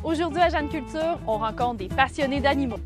Aujourd'hui à Jeanne Culture, on rencontre des passionnés d'animaux.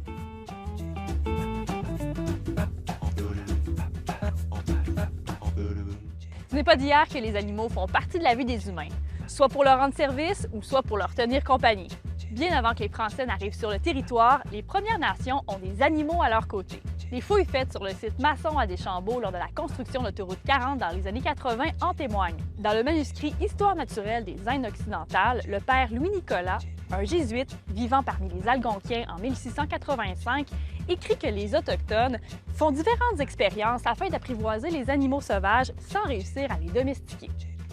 Ce n'est pas d'hier que les animaux font partie de la vie des humains, soit pour leur rendre service ou soit pour leur tenir compagnie. Bien avant que les Français n'arrivent sur le territoire, les Premières Nations ont des animaux à leur côté. Les fouilles faites sur le site Masson à Deschambault lors de la construction de l'autoroute 40 dans les années 80 en témoignent. Dans le manuscrit Histoire naturelle des Indes occidentales, le père Louis-Nicolas, un jésuite vivant parmi les Algonquiens en 1685, écrit que les Autochtones font différentes expériences afin d'apprivoiser les animaux sauvages sans réussir à les domestiquer.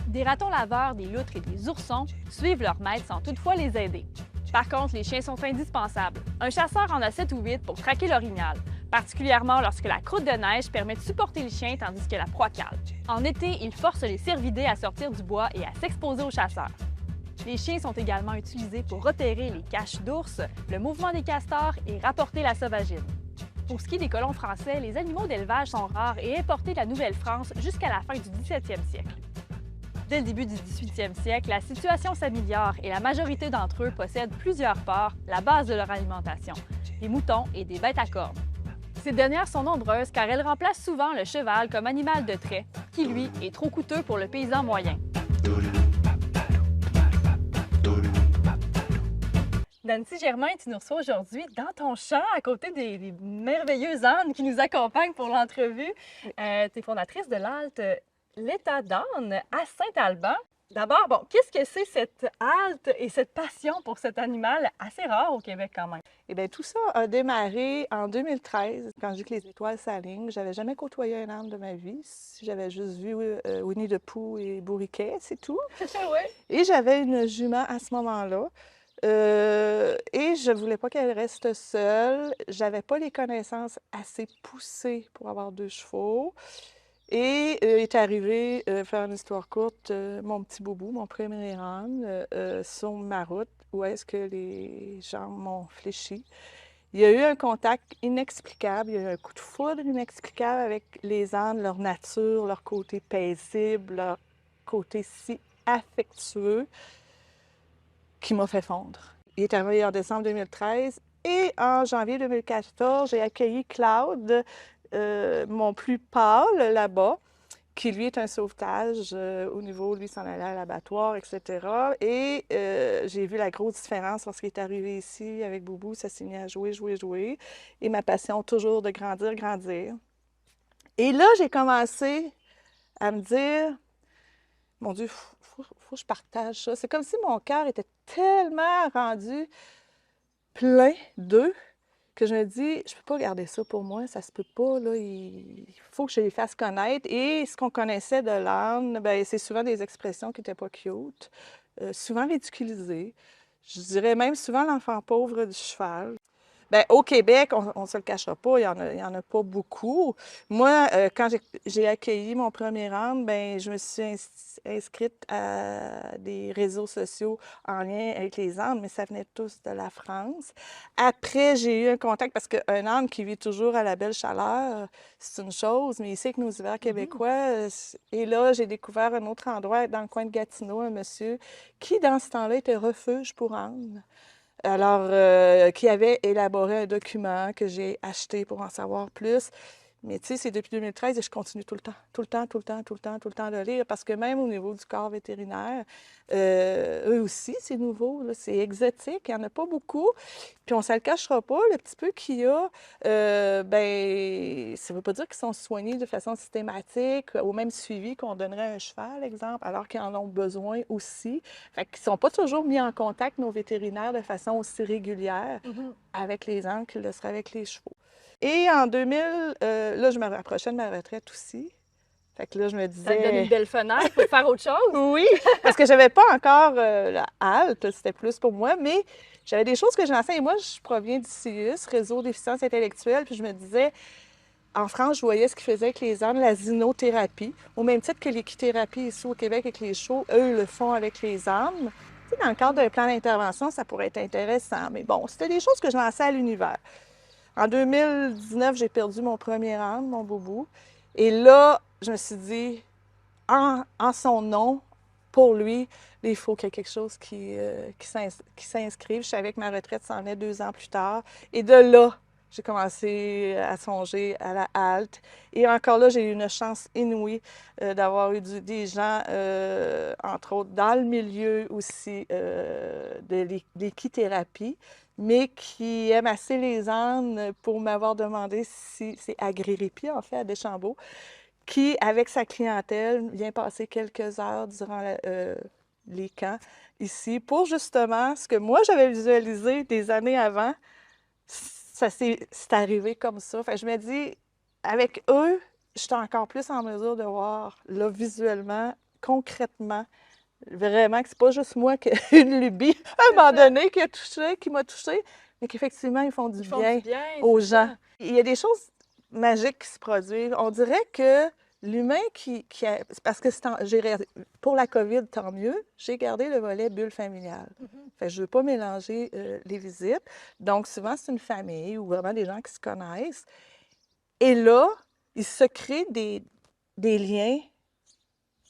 Des ratons laveurs, des loutres et des oursons suivent leurs maîtres sans toutefois les aider. Par contre, les chiens sont indispensables. Un chasseur en a 7 ou 8 pour traquer l'orignal, particulièrement lorsque la croûte de neige permet de supporter le chien tandis que la proie cale. En été, il force les cervidés à sortir du bois et à s'exposer aux chasseurs. Les chiens sont également utilisés pour repérer les caches d'ours, le mouvement des castors et rapporter la sauvagine. Pour ce qui est des colons français, les animaux d'élevage sont rares et importés de la Nouvelle-France jusqu'à la fin du 17e siècle. Dès le début du 18e siècle, la situation s'améliore et la majorité d'entre eux possèdent plusieurs porcs, la base de leur alimentation, des moutons et des bêtes à cornes. Ces dernières sont nombreuses car elles remplacent souvent le cheval comme animal de trait, qui lui est trop coûteux pour le paysan moyen. Nancy Germain, tu nous reçois aujourd'hui dans ton champ, à côté des merveilleux ânes qui nous accompagnent pour l'entrevue. Tu es fondatrice de l'halte L'État d'âne à Saint-Alban. D'abord, bon, qu'est-ce que c'est cette halte et cette passion pour cet animal assez rare au Québec quand même? Eh bien, tout ça a démarré en 2013, quand j'ai vu que les étoiles s'alignent. J'avais jamais côtoyé un âne de ma vie. J'avais juste vu Winnie the Pooh et Bourriquet, c'est tout. Ouais. Et j'avais une jument à ce moment-là. Et je voulais pas qu'elle reste seule. J'avais pas les connaissances assez poussées pour avoir 2 chevaux. Et est arrivé, faire une histoire courte, mon petit boubou, mon premier âne, sur ma route, où est-ce que les gens m'ont fléchi. Il y a eu un contact inexplicable, il y a eu un coup de foudre inexplicable avec les ânes, leur nature, leur côté paisible, leur côté si affectueux, qui m'a fait fondre. Il est arrivé en décembre 2013 et en janvier 2014, j'ai accueilli Claude, mon plus pâle là-bas, qui lui est un sauvetage au niveau, lui s'en allait à l'abattoir, etc. Et j'ai vu la grosse différence lorsqu'il est arrivé ici avec Boubou, ça s'est mis à jouer, jouer, jouer. Et ma passion toujours de grandir, grandir. Et là, j'ai commencé à me dire, mon Dieu, faut que je partage ça. C'est comme si mon cœur était tellement rendu plein d'eux que je me dis, je peux pas garder ça pour moi, ça se peut pas, là, il faut que je les fasse connaître. Et ce qu'on connaissait de l'âne, bien, c'est souvent des expressions qui n'étaient pas cute, souvent ridiculisées. Je dirais même souvent l'enfant pauvre du cheval. Bien, au Québec, on ne se le cachera pas, il y en a pas beaucoup. Moi, quand j'ai accueilli mon premier âne, bien, je me suis inscrite à des réseaux sociaux en lien avec les ânes, mais ça venait tous de la France. Après, j'ai eu un contact parce qu'un âne qui vit toujours à la belle chaleur, c'est une chose, mais ici, avec nos hivers québécois, et là, j'ai découvert un autre endroit dans le coin de Gatineau, un monsieur qui, dans ce temps-là, était refuge pour ânes. Alors, qui avait élaboré un document que j'ai acheté pour en savoir plus. Mais tu sais, c'est depuis 2013 et je continue tout le temps de lire parce que même au niveau du corps vétérinaire, eux aussi, c'est nouveau, là, c'est exotique, il n'y en a pas beaucoup. Puis on ne se le cachera pas, le petit peu qu'il y a, ben ça ne veut pas dire qu'ils sont soignés de façon systématique, au même suivi qu'on donnerait à un cheval, exemple, alors qu'ils en ont besoin aussi. Fait qu'ils ne sont pas toujours mis en contact, nos vétérinaires, de façon aussi régulière avec les ânes qu'ils le seraient avec les chevaux. Et en 2000, là, je me rapprochais de ma retraite aussi. Fait que là, je me disais... Ça te donne une belle fenêtre pour faire autre chose? Oui, parce que j'avais pas encore la halte, c'était plus pour moi, mais j'avais des choses que j'enseigne. Et moi, je proviens du CIUS, Réseau déficience intellectuelle, puis je me disais, En France, je voyais ce qu'ils faisaient avec les ânes, la zinothérapie, au même titre que l'équithérapie ici au Québec avec les chevaux, eux, ils le font avec les ânes. Tu sais, dans le cadre d'un plan d'intervention, ça pourrait être intéressant, mais bon, c'était des choses que je lançais à l'univers. En 2019, j'ai perdu mon premier âne, mon boubou, et là, je me suis dit, en son nom, pour lui, il faut qu'il y ait quelque chose qui s'inscrive. Je savais que ma retraite s'en est 2 ans plus tard. Et de là, j'ai commencé à songer à la halte. Et encore là, j'ai eu une chance inouïe d'avoir eu des gens, entre autres, dans le milieu aussi de l'équithérapie, mais qui aiment assez les ânes pour m'avoir demandé si c'est Agri-Répi, en fait, à Deschambault, qui, avec sa clientèle, vient passer quelques heures durant les camps ici pour justement ce que moi j'avais visualisé des années avant. C'est arrivé comme ça. Fait que je me dis, avec eux, je suis encore plus en mesure de voir, là, visuellement, concrètement, vraiment que c'est pas juste moi qui ai une lubie à un moment donné qui m'a touchée, mais qu'effectivement, ils font du bien aux gens. Ça. Il y a des choses magiques qui se produisent. On dirait que l'humain parce que pour la COVID, tant mieux, j'ai gardé le volet bulle familiale. Fait que je ne veux pas mélanger les visites. Donc, souvent, c'est une famille ou vraiment des gens qui se connaissent. Et là, il se crée des liens,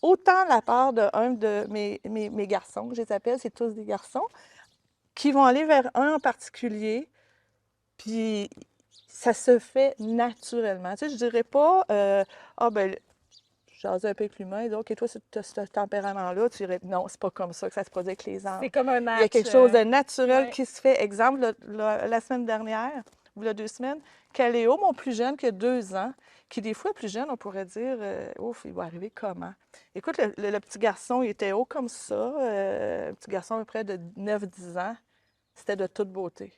autant de la part d'un de mes garçons, que je les appelle, c'est tous des garçons, qui vont aller vers un en particulier, puis ça se fait naturellement. Tu sais, je dirais pas, ah ben, jaser un peu avec l'humain, et dire, OK, toi, tu as ce tempérament-là, tu dirais, non, c'est pas comme ça que ça se produit avec les arbres. C'est comme un match. Il y a quelque chose de naturel ouais. qui se fait. Exemple, la semaine dernière, ou il y a 2 semaines, Caléo, mon plus jeune, qui a 2 ans, qui des fois plus jeune, on pourrait dire, ouf, il va arriver comment? Écoute, le petit garçon, il était haut comme ça, un petit garçon à peu près de 9-10 ans, c'était de toute beauté.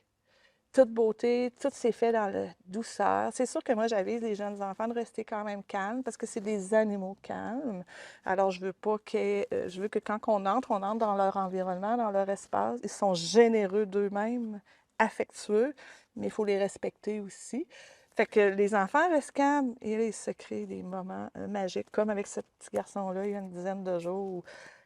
Toute beauté, tout s'est fait dans la douceur. C'est sûr que moi, j'avise les jeunes enfants de rester quand même calmes parce que c'est des animaux calmes. Alors, je veux pas je veux que quand on entre dans leur environnement, dans leur espace. Ils sont généreux d'eux-mêmes, affectueux, mais il faut les respecter aussi. Fait que les enfants restent calmes et là, ils se créent des moments magiques, comme avec ce petit garçon-là, il y a une dizaine de jours où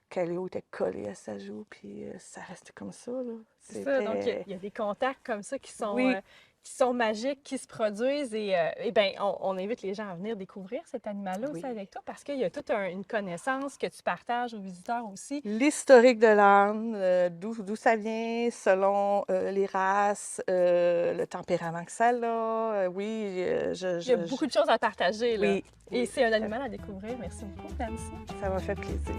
Caléo était collé à sa joue, puis ça restait comme ça, là. C'est ça, donc il y a des contacts comme ça Oui. qui sont magiques, qui se produisent et bien, on invite les gens à venir découvrir cet animal-là aussi Oui. avec toi parce qu'il y a toute une connaissance que tu partages aux visiteurs aussi. L'historique de l'âne, d'où ça vient, selon les races, le tempérament que ça a. Oui, Il y a beaucoup de choses à partager, là. Oui, Et oui, c'est un animal à découvrir. Merci beaucoup, Nancy. ça m'a fait plaisir.